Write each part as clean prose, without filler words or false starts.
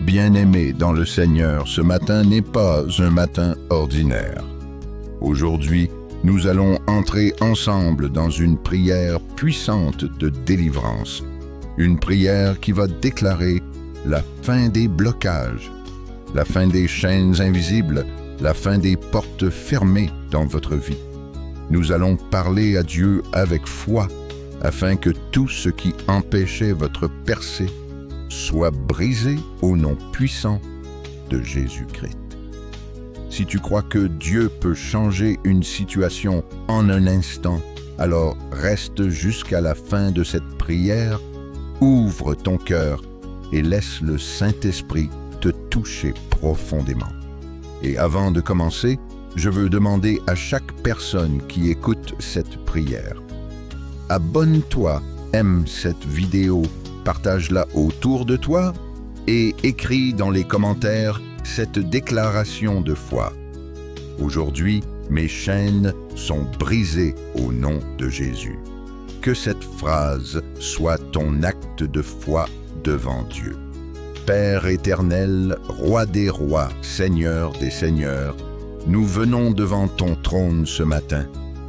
Bien-aimés dans le Seigneur, ce matin n'est pas un matin ordinaire. Aujourd'hui, nous allons entrer ensemble dans une prière puissante de délivrance. Une prière qui va déclarer la fin des blocages, la fin des chaînes invisibles, la fin des portes fermées dans votre vie. Nous allons parler à Dieu avec foi, afin que tout ce qui empêchait votre percée soit brisé au nom puissant de Jésus-Christ. Si tu crois que Dieu peut changer une situation en un instant, alors reste jusqu'à la fin de cette prière, ouvre ton cœur et laisse le Saint-Esprit te toucher profondément. Et avant de commencer, je veux demander à chaque personne qui écoute cette prière: abonne-toi, aime cette vidéo, partage-la autour de toi et écris dans les commentaires cette déclaration de foi. Aujourd'hui, mes chaînes sont brisées au nom de Jésus. Que cette phrase soit ton acte de foi devant Dieu. Père éternel, Roi des rois, Seigneur des seigneurs, nous venons devant ton trône ce matin,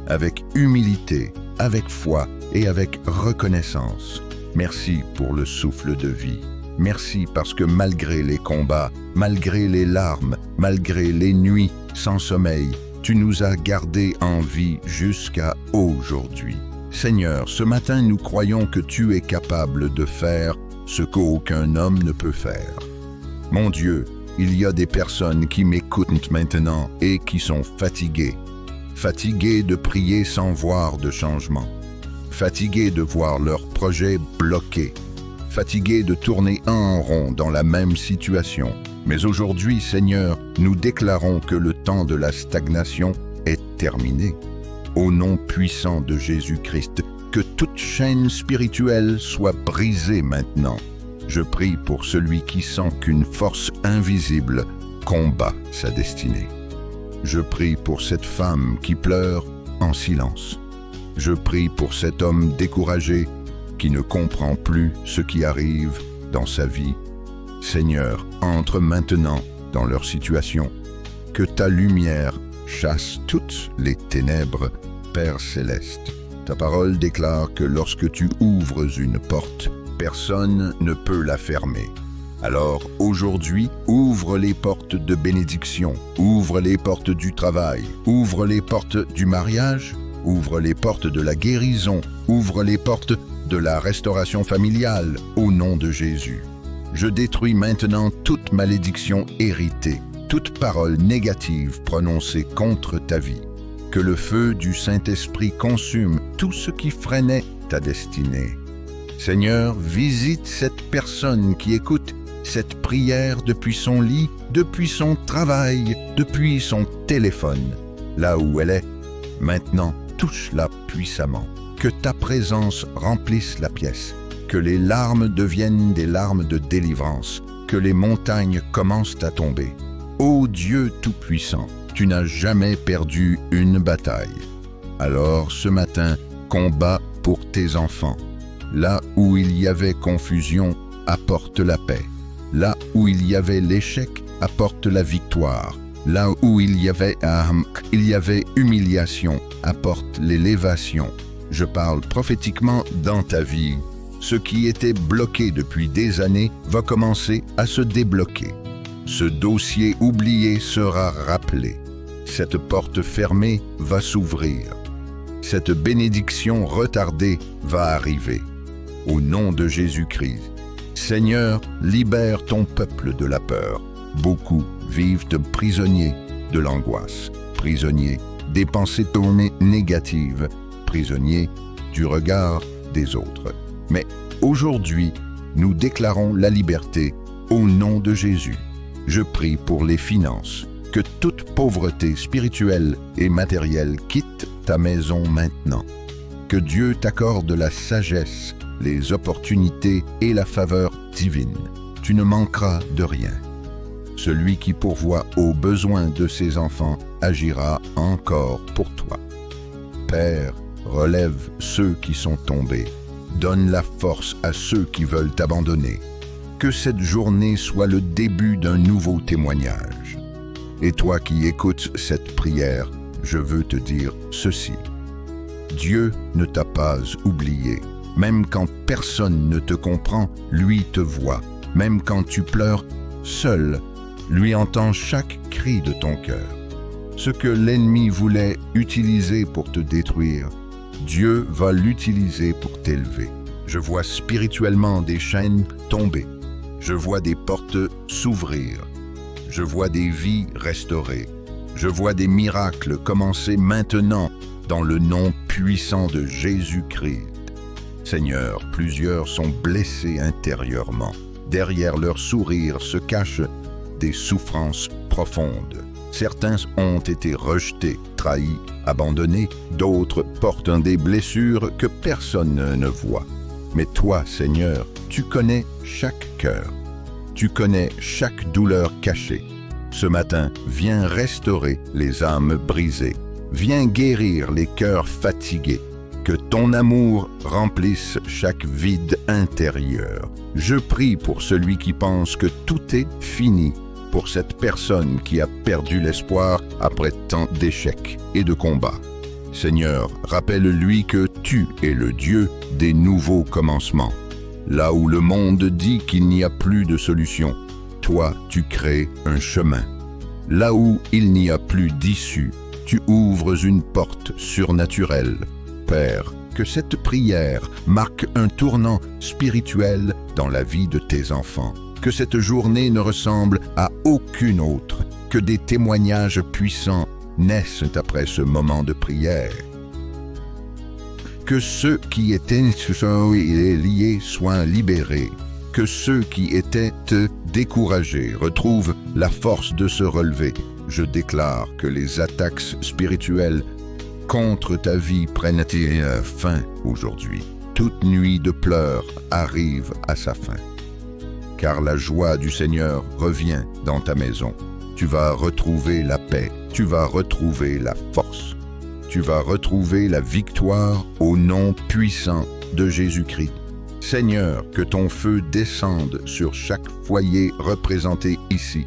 avec humilité, avec foi et avec reconnaissance. Merci pour le souffle de vie. Merci parce que malgré les combats, malgré les larmes, malgré les nuits sans sommeil, tu nous as gardés en vie jusqu'à aujourd'hui. Seigneur, ce matin nous croyons que tu es capable de faire ce qu'aucun homme ne peut faire. Mon Dieu, il y a des personnes qui m'écoutent maintenant et qui sont fatiguées de prier sans voir de changement, fatiguées de voir leurs projets bloqués, fatiguées de tourner en rond dans la même situation. Mais aujourd'hui, Seigneur, nous déclarons que le temps de la stagnation est terminé. Au nom puissant de Jésus-Christ, que toute chaîne spirituelle soit brisée maintenant. Je prie pour celui qui sent qu'une force invisible combat sa destinée. Je prie pour cette femme qui pleure en silence. Je prie pour cet homme découragé qui ne comprend plus ce qui arrive dans sa vie. Seigneur, entre maintenant dans leur situation. Que ta lumière chasse toutes les ténèbres, Père céleste. Ta parole déclare que lorsque tu ouvres une porte, personne ne peut la fermer. Alors, aujourd'hui, ouvre les portes de bénédiction, ouvre les portes du travail, ouvre les portes du mariage, ouvre les portes de la guérison, ouvre les portes de la restauration familiale, au nom de Jésus. Je détruis maintenant toute malédiction héritée, toute parole négative prononcée contre ta vie. Que le feu du Saint-Esprit consume tout ce qui freinait ta destinée. Seigneur, visite cette personne qui écoute cette prière depuis son lit, depuis son travail, depuis son téléphone. Là où elle est, maintenant, touche-la puissamment. Que ta présence remplisse la pièce. Que les larmes deviennent des larmes de délivrance. Que les montagnes commencent à tomber. Ô Dieu Tout-Puissant, tu n'as jamais perdu une bataille. Alors, ce matin, combat pour tes enfants. Là où il y avait confusion, apporte la paix. Là où il y avait l'échec, apporte la victoire. Là où il y avait humiliation, apporte l'élévation. Je parle prophétiquement dans ta vie. Ce qui était bloqué depuis des années va commencer à se débloquer. Ce dossier oublié sera rappelé. Cette porte fermée va s'ouvrir. Cette bénédiction retardée va arriver. Au nom de Jésus-Christ. Seigneur, libère ton peuple de la peur. Beaucoup vivent prisonniers de l'angoisse, prisonniers des pensées tournées négatives, prisonniers du regard des autres. Mais aujourd'hui, nous déclarons la liberté au nom de Jésus. Je prie pour les finances, que toute pauvreté spirituelle et matérielle quitte ta maison maintenant. Que Dieu t'accorde la sagesse, les opportunités et la faveur divine. Tu ne manqueras de rien. Celui qui pourvoit aux besoins de ses enfants agira encore pour toi. Père, relève ceux qui sont tombés. Donne la force à ceux qui veulent t'abandonner. Que cette journée soit le début d'un nouveau témoignage. Et toi qui écoutes cette prière, je veux te dire ceci. Dieu ne t'a pas oublié. Même quand personne ne te comprend, lui te voit. Même quand tu pleures seul, lui entend chaque cri de ton cœur. Ce que l'ennemi voulait utiliser pour te détruire, Dieu va l'utiliser pour t'élever. Je vois spirituellement des chaînes tomber. Je vois des portes s'ouvrir. Je vois des vies restaurées. Je vois des miracles commencer maintenant dans le nom puissant de Jésus-Christ. Seigneur, plusieurs sont blessés intérieurement. Derrière leur sourire se cachent des souffrances profondes. Certains ont été rejetés, trahis, abandonnés. D'autres portent des blessures que personne ne voit. Mais toi, Seigneur, tu connais chaque cœur. Tu connais chaque douleur cachée. Ce matin, viens restaurer les âmes brisées. Viens guérir les cœurs fatigués. Que ton amour remplisse chaque vide intérieur. Je prie pour celui qui pense que tout est fini, pour cette personne qui a perdu l'espoir après tant d'échecs et de combats. Seigneur, rappelle-lui que tu es le Dieu des nouveaux commencements. Là où le monde dit qu'il n'y a plus de solution, toi, tu crées un chemin. Là où il n'y a plus d'issue, tu ouvres une porte surnaturelle. Père, que cette prière marque un tournant spirituel dans la vie de tes enfants. Que cette journée ne ressemble à aucune autre, que des témoignages puissants naissent après ce moment de prière. Que ceux qui étaient liés soient libérés. Que ceux qui étaient découragés retrouvent la force de se relever. Je déclare que les attaques spirituelles contre ta vie prennent fin aujourd'hui. Toute nuit de pleurs arrive à sa fin. Car la joie du Seigneur revient dans ta maison. Tu vas retrouver la paix, tu vas retrouver la force. Tu vas retrouver la victoire au nom puissant de Jésus-Christ. Seigneur, que ton feu descende sur chaque foyer représenté ici.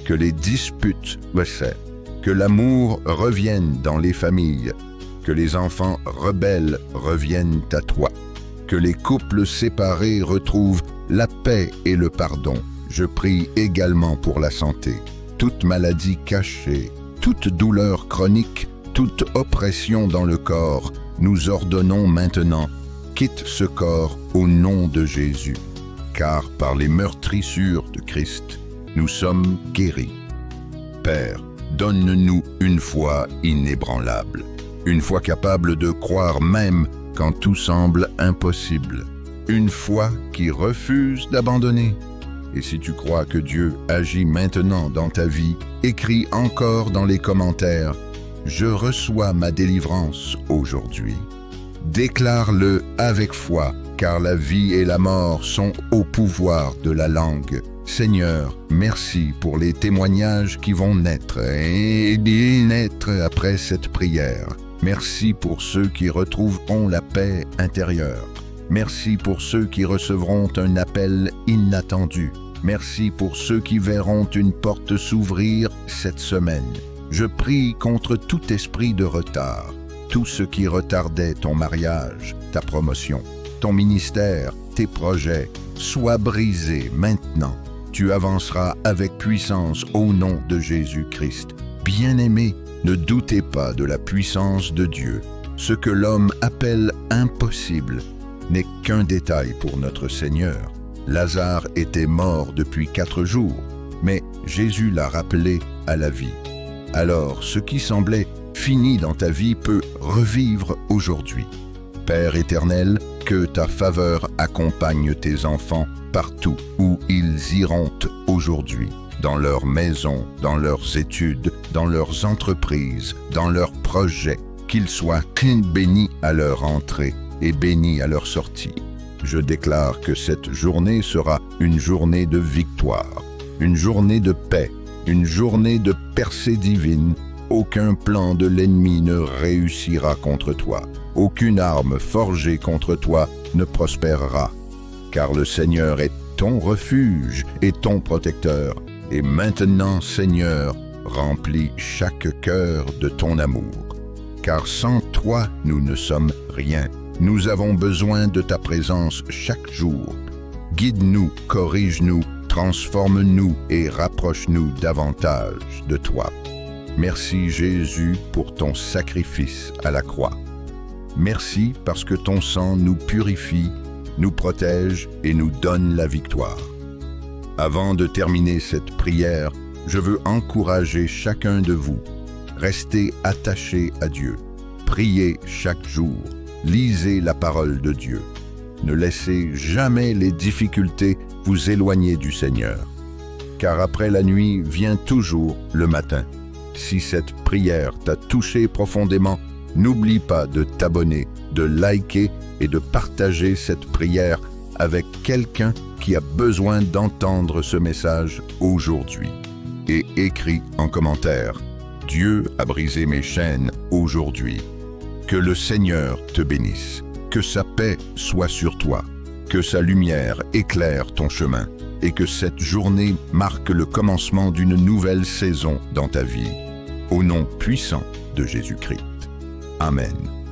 Que les disputes cessent. Que l'amour revienne dans les familles. Que les enfants rebelles reviennent à toi. Que les couples séparés retrouvent la paix et le pardon. Je prie également pour la santé. Toute maladie cachée, toute douleur chronique, toute oppression dans le corps, nous ordonnons maintenant, quitte ce corps au nom de Jésus. Car par les meurtrissures de Christ, nous sommes guéris. Père, donne-nous une foi inébranlable, une foi capable de croire même quand tout semble impossible, une foi qui refuse d'abandonner. Et si tu crois que Dieu agit maintenant dans ta vie, écris encore dans les commentaires « Je reçois ma délivrance aujourd'hui ». Déclare-le avec foi, car la vie et la mort sont au pouvoir de la langue. Seigneur, merci pour les témoignages qui vont naître et naître après cette prière. Merci pour ceux qui retrouveront la paix intérieure. Merci pour ceux qui recevront un appel inattendu. Merci pour ceux qui verront une porte s'ouvrir cette semaine. Je prie contre tout esprit de retard, tout ce qui retardait ton mariage, ta promotion, ton ministère, tes projets, soient brisés maintenant. Tu avanceras avec puissance au nom de Jésus-Christ. Bien-aimés, ne doutez pas de la puissance de Dieu. Ce que l'homme appelle impossible n'est qu'un détail pour notre Seigneur. Lazare était mort depuis 4 jours, mais Jésus l'a rappelé à la vie. Alors, ce qui semblait fini dans ta vie peut revivre aujourd'hui. Père éternel, que ta faveur accompagne tes enfants partout où ils iront aujourd'hui, dans leurs maisons, dans leurs études, dans leurs entreprises, dans leurs projets, qu'ils soient bénis à leur entrée et bénis à leur sortie. Je déclare que cette journée sera une journée de victoire, une journée de paix, une journée de percée divine. Aucun plan de l'ennemi ne réussira contre toi. Aucune arme forgée contre toi ne prospérera. Car le Seigneur est ton refuge et ton protecteur. Et maintenant, Seigneur, remplis chaque cœur de ton amour. Car sans toi, nous ne sommes rien. Nous avons besoin de ta présence chaque jour. Guide-nous, corrige-nous, transforme-nous et rapproche-nous davantage de toi. Merci Jésus pour ton sacrifice à la croix. Merci parce que ton sang nous purifie, nous protège et nous donne la victoire. Avant de terminer cette prière, je veux encourager chacun de vous. Restez attachés à Dieu. Priez chaque jour. Lisez la parole de Dieu. Ne laissez jamais les difficultés vous éloigner du Seigneur. Car après la nuit vient toujours le matin. Si cette prière t'a touché profondément, n'oublie pas de t'abonner, de liker et de partager cette prière avec quelqu'un qui a besoin d'entendre ce message aujourd'hui. Et écris en commentaire « Dieu a brisé mes chaînes aujourd'hui ». Que le Seigneur te bénisse, que sa paix soit sur toi, que sa lumière éclaire ton chemin et que cette journée marque le commencement d'une nouvelle saison dans ta vie. Au nom puissant de Jésus-Christ. Amen.